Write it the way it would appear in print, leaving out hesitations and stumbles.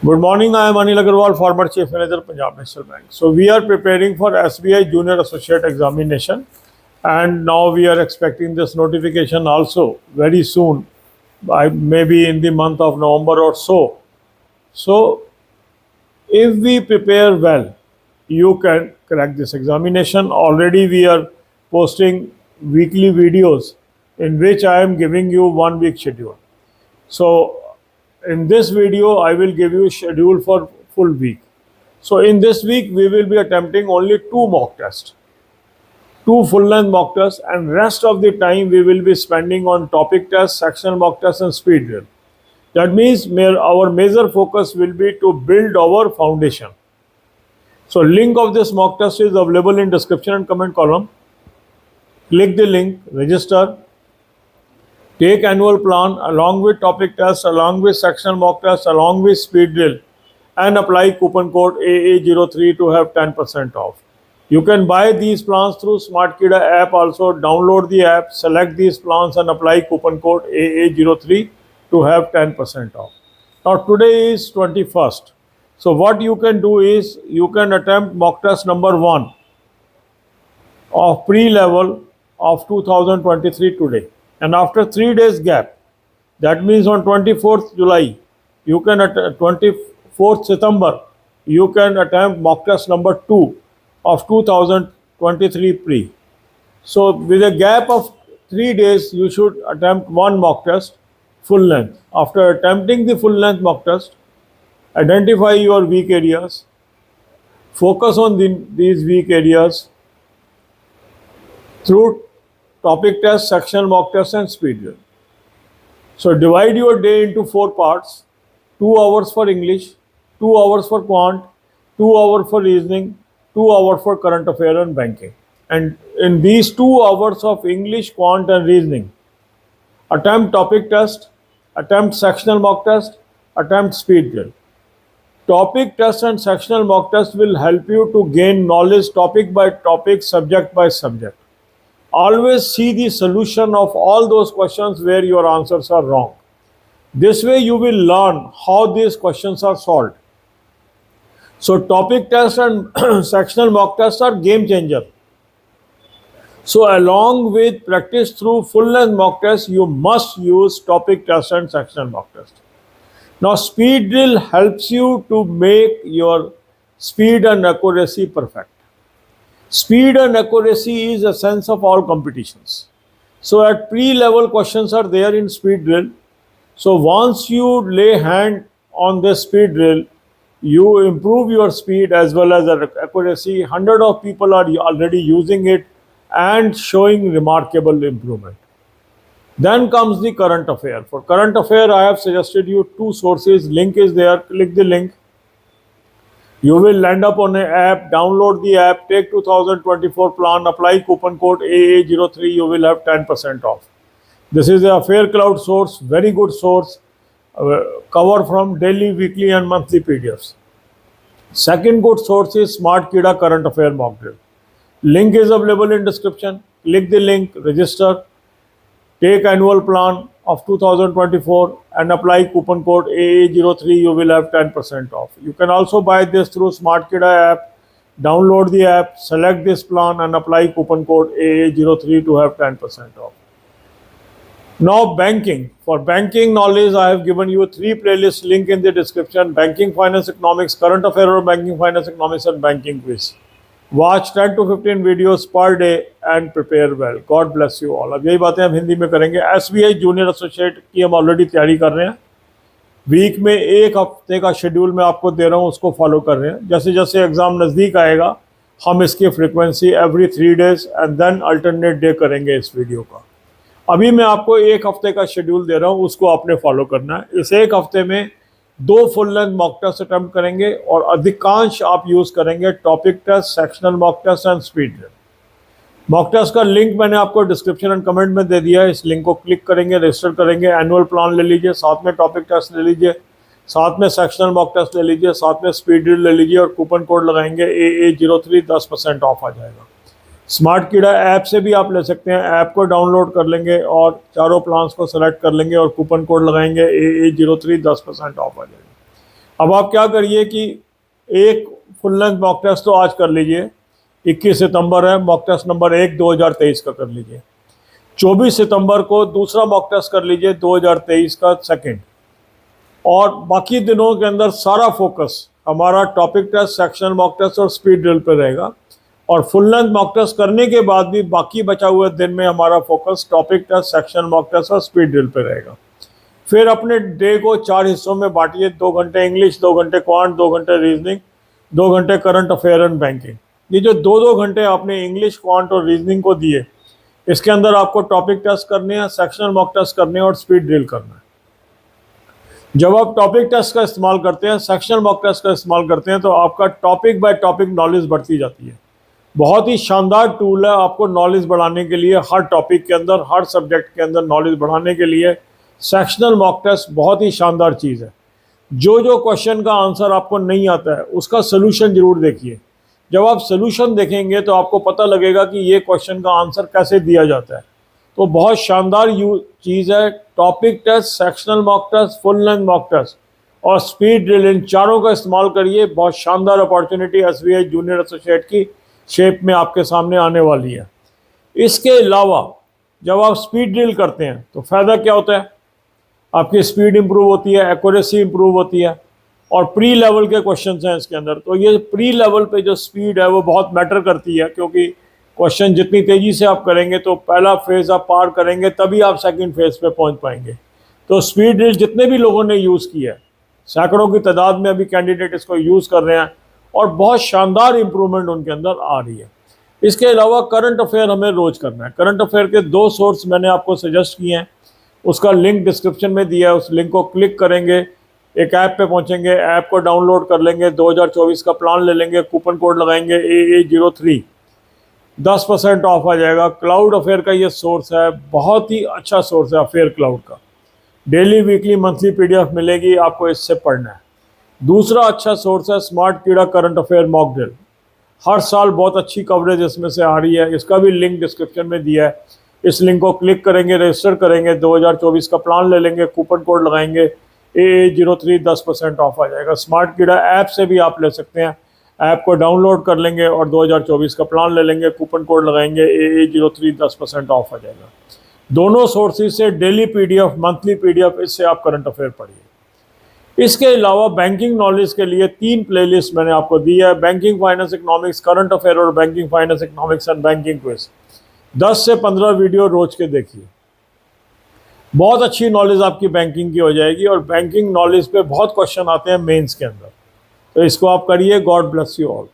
Good morning. I am Anil Agarwal, former Chief Manager, Punjab National Bank. So we are preparing for SBI Junior Associate Examination, and now we are expecting this notification also very soon, by maybe in the month of November or so. So if we prepare well, you can crack this examination. Already we are posting weekly videos in which I am giving you 1 week schedule. So in this video, I will give you schedule for full week. So in this week, we will be attempting only 2 mock tests, 2 full-length mock tests, and rest of the time we will be spending on topic tests, sectional mock tests, and speed drill. That means our major focus will be to build our foundation. So link of this mock test is available in description and comment column. Click the link, register, take annual plan along with topic test, along with sectional mock test, along with speed drill, and apply coupon code AA03 to have 10% off. You can buy these plans through SmartKida app also. Download the app, select these plans and apply coupon code AA03 to have 10% off. Now today is 21st. So what you can do is you can attempt mock test number 1 of pre-level of 2023 today. And after 3 days gap, that means on 24th July, you can at 24th September, you can attempt mock test number 2 of 2023 pre. So with a gap of 3 days, you should attempt 1 mock test full length. After attempting the full length mock test, identify your weak areas, focus on these weak areas through topic test, sectional mock test, and speed drill. So divide your day into 4 parts: 2 hours for English, 2 hours for quant, 2 hours for reasoning, 2 hours for current affair and banking. And in these 2 hours of English, quant, and reasoning, attempt topic test, attempt sectional mock test, attempt speed drill. Topic test and sectional mock test will help you to gain knowledge topic by topic, subject by subject. Always see the solution of all those questions where your answers are wrong. This way you will learn how these questions are solved. So topic test and sectional mock tests are game changer. So along with practice through full length mock test, you must use topic test and sectional mock test. Now speed drill helps you to make your speed and accuracy perfect. Speed and accuracy is a sense of all competitions. So at pre-level questions are there in speed drill. So once you lay hand on the speed drill, you improve your speed as well as accuracy. Hundreds of people are already using it and showing remarkable improvement. Then comes the current affair. For current affair, I have suggested you 2 sources. Link is there. Click the link. You will land up on an app. Download the app. Take 2024 plan. Apply coupon code AA03. You will have 10% off. This is a Affair Cloud source. Very good source. Cover from daily, weekly, and monthly PDFs. Second good source is SmartKida current affair mock drill. Link is available in description. Click the link. Register. Take annual plan of 2024 and apply coupon code AA03. You will have 10% off. You can also buy this through SmartKida app. Download the app, select this plan and apply coupon code AA03 to have 10% off. Now banking. For banking knowledge, I have given you 3 playlists, link in the description: banking, finance, economics, current affair or banking, finance, economics, and banking quiz. Watch 10 to 15 videos per day and prepare well. God bless you all. अब यही बातें हम हिंदी में करेंगे. SBI junior associate की हम already तैयारी कर रहे हैं. वीक में 1 हफ्ते का शेड्यूल मैं आपको दे रहा हूँ, उसको फॉलो कर रहे हैं. जैसे जैसे एग्ज़ाम नज़दीक आएगा हम इसकी frequency every 3 days and then alternate day करेंगे इस वीडियो का. अभी मैं आपको 1 हफ्ते का शेड्यूल दे रहा हूँ, उसको आपने फॉलो करना है. इस 1 हफ्ते में 2 full length mock test attempt करेंगे और अधिकांश आप यूज़ करेंगे topic test, sectional mock test and speed drill. Mock test का लिंक मैंने आपको डिस्क्रिप्शन एंड कमेंट में दे दिया है. इस लिंक को क्लिक करेंगे, रजिस्टर करेंगे, एनुअल प्लान ले लीजिए, साथ में टॉपिक टेस्ट ले लीजिए, साथ में सेक्शनल मॉक टेस्ट ले लीजिए, साथ में स्पीड ड्रिल ले लीजिए और कूपन कोड लगाएंगे AA03. 10% ऑफ आ जाएगा. SmartKida ऐप से भी आप ले सकते हैं. ऐप को डाउनलोड कर लेंगे और चारों प्लान्स को सेलेक्ट कर लेंगे और कूपन कोड लगाएंगे AA03. 10% ऑफ आ जाएगा. अब आप क्या करिए कि एक फुल लेंथ मॉक टेस्ट तो आज कर लीजिए, 21 सितंबर है, मॉक टेस्ट नंबर 1 2023 का कर लीजिए। 24 सितंबर को दूसरा मॉक टेस्ट कर लीजिए 2023 का सेकंड। और बाकी दिनों के अंदर सारा फोकस हमारा topic test, sectional mock test और स्पीड ड्रिल पर रहेगा। और फुल लेंथ मॉक टेस्ट करने के बाद भी बाकी बचा हुए दिन में हमारा focus topic test, sectional mock test और स्पीड ड्रिल पर रहेगा। फिर अपने डे को 4 हिस्सों में बांटिए, 2 घंटे इंग्लिश, 2 घंटे क्वांट, 2 घंटे रीजनिंग, 2 घंटे करंट अफेयर एंड बैंकिंग। ये जो 2-2 घंटे आपने इंग्लिश, क्वांट और रीजनिंग को दिए, इसके अंदर आपको टॉपिक टेस्ट करने हैं, सेक्शनल मॉक टेस्ट करने हैं और स्पीड ड्रिल करना है। जब आप टॉपिक टेस्ट का इस्तेमाल करते हैं, सेक्शनल मॉक टेस्ट का इस्तेमाल करते हैं, तो आपका टॉपिक बाय टॉपिक नॉलेज बढ़ती जाती है। बहुत ही शानदार टूल है आपको नॉलेज बढ़ाने के लिए, हर टॉपिक के अंदर, हर सब्जेक्ट के अंदर नॉलेज बढ़ाने के लिए सेक्शनल मॉक टेस्ट बहुत ही शानदार चीज़ है। जो क्वेश्चन का आंसर आपको नहीं आता है उसका सोल्यूशन जरूर देखिए। जब आप सोल्यूशन देखेंगे तो आपको पता लगेगा कि ये क्वेश्चन का आंसर कैसे दिया जाता है। तो बहुत शानदार चीज़ है topic test, sectional mock test, full length mock test और स्पीड ड्रिल, इन चारों का इस्तेमाल करिए। बहुत शानदार अपॉर्चुनिटी SBI जूनियर एसोसिएट की शेप में आपके सामने आने वाली है। इसके अलावा जब आप स्पीड ड्रिल करते हैं तो फ़ायदा क्या होता है, आपकी स्पीड इंप्रूव होती है, एक्यूरेसी इंप्रूव होती है और प्री लेवल के क्वेश्चंस हैं इसके अंदर। तो ये प्री लेवल पे जो स्पीड है वो बहुत मैटर करती है, क्योंकि क्वेश्चन जितनी तेज़ी से आप करेंगे तो पहला फेज़ आप पार करेंगे तभी आप सेकंड फेज़ पे पहुंच पाएंगे। तो स्पीड ड्रिल जितने भी लोगों ने यूज़ किया है, सैकड़ों की तादाद में अभी कैंडिडेट इसको यूज़ कर रहे हैं और बहुत शानदार इंप्रूवमेंट उनके अंदर आ रही है। इसके अलावा करंट अफेयर हमें रोज़ करना है। करंट अफेयर के 2 सोर्स मैंने आपको सजेस्ट किए हैं, उसका लिंक डिस्क्रिप्शन में दिया है। उस लिंक को क्लिक करेंगे, एक ऐप पे पहुंचेंगे, ऐप को डाउनलोड कर लेंगे, 2024 का प्लान ले लेंगे, कूपन कोड लगाएंगे AA03, 10% ऑफ आ जाएगा। क्लाउड अफेयर का ये सोर्स है, बहुत ही अच्छा सोर्स है अफेयर क्लाउड का। डेली, वीकली, मंथली PDF मिलेगी आपको, इससे पढ़ना है। दूसरा अच्छा सोर्स है स्मार्ट कीड़ा करंट अफेयर मॉक ड्रिल। हर साल बहुत अच्छी कवरेज इसमें से आ रही है, इसका भी लिंक डिस्क्रिप्शन में दिया है। इस लिंक को क्लिक करेंगे, रजिस्टर करेंगे, 2024 का प्लान ले लेंगे, कूपन कोड लगाएंगे AA03, 10% ऑफ आ जाएगा। स्मार्ट कीड़ा ऐप से भी आप ले सकते हैं, ऐप को डाउनलोड कर लेंगे और 2024 का प्लान ले लेंगे, कूपन कोड लगाएंगे AA03, 10% ऑफ आ जाएगा। दोनों सोर्सेज से डेली PDF, मंथली PDF, इससे आप करंट अफेयर पढ़िए। इसके अलावा बैंकिंग नॉलेज के लिए 3 प्लेलिस्ट मैंने आपको दी है, banking, finance, economics, current affair और banking, finance, economics and banking quiz. 10 से 15 वीडियो रोज के देखिए, बहुत अच्छी नॉलेज आपकी बैंकिंग की हो जाएगी। और बैंकिंग नॉलेज पे बहुत क्वेश्चन आते हैं मेंस के अंदर, तो इसको आप करिए। God bless you all.